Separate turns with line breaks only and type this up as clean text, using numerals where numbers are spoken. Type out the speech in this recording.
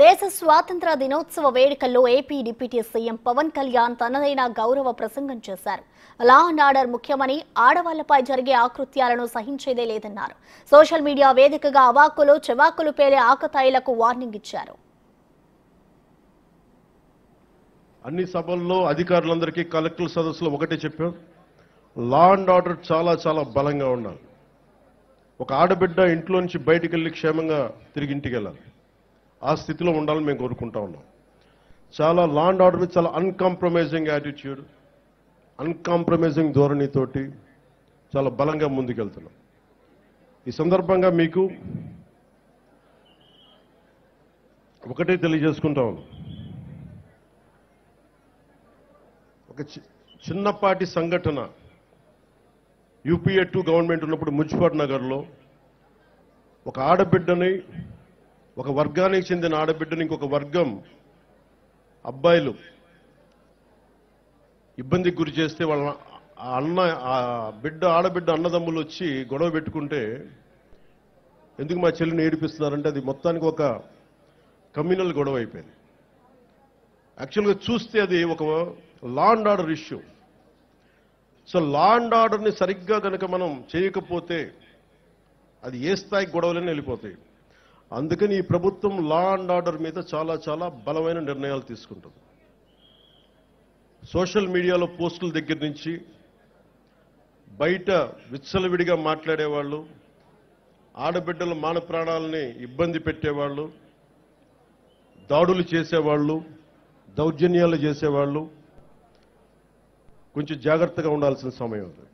దేశ స్వాతంత్ర దినోత్సవ వేడుకల్లో AP deputy CM Pawan Kalyan తనదైన గౌరవ ప్రసంగం చేశారు. లా అండ్ ఆర్డర్ ముఖ్యమని, ఆడవాళ్లపై జరిగే ఆకృత్యాలను సహించేదే లేదన్నారు. సోషల్ మీడియా వేదికగా అవాక్కులు చెవాకులు పేలే ఆకతాయిలకు వార్నింగ్ ఇచ్చారు.
అన్ని సభల్లో అధికారులందరికీ కలెక్టర్ సదస్సులో ఒకటే చెప్పాం, లా అండ్ ఆర్డర్ చాలా చాలా బలంగా ఉండాలి. ఒక ఆడబిడ్డ ఇంట్లో నుంచి బయటికి వెళ్ళి క్షేమంగా తిరిగి ఇంటికి వెళ్ళాలి. ఆ స్థితిలో ఉండాలని మేము కోరుకుంటా ఉన్నాం. చాలా లా అండ్ ఆర్డర్ చాలా అన్కాంప్రమైజింగ్ యాటిట్యూడ్, అన్కాంప్రమైజింగ్ ధోరణితోటి చాలా బలంగా ముందుకెళ్తున్నాం. ఈ సందర్భంగా మీకు ఒకటే తెలియజేసుకుంటా ఉన్నాం. ఒక చిన్నపాటి సంఘటన యూపీఏ 2 గవర్నమెంట్ ఉన్నప్పుడు మున్సిపల్ నగర్లో ఒక ఆడబిడ్డని, ఒక వర్గానికి చెందిన ఆడబిడ్డని ఇంకొక వర్గం అబ్బాయిలు ఇబ్బందికి గురి చేస్తే వాళ్ళ ఆడబిడ్డ అన్నదమ్ములు వచ్చి గొడవ పెట్టుకుంటే, ఎందుకు మా చెల్లిని ఏడిపిస్తున్నారంటే అది మొత్తానికి ఒక కమ్యూనల్ గొడవ అయిపోయింది. యాక్చువల్గా చూస్తే అది ఒక law and order issue. So law and ఆర్డర్ని సరిగ్గా కనుక మనం చేయకపోతే అది ఏ స్థాయికి గొడవలని వెళ్ళిపోతాయి. అందుకని ఈ ప్రభుత్వం లా అండ్ ఆర్డర్ మీద చాలా చాలా బలమైన నిర్ణయాలు తీసుకుంటుంది. సోషల్ మీడియాలో పోస్టుల దగ్గర నుంచి బయట విచ్చలవిడిగా మాట్లాడేవాళ్ళు, ఆడబిడ్డల మాన ప్రాణాలని ఇబ్బంది పెట్టేవాళ్ళు, దాడులు చేసేవాళ్ళు, దౌర్జన్యాలు చేసేవాళ్ళు కొంచెం జాగ్రత్తగా ఉండాల్సిన సమయం ఉంది.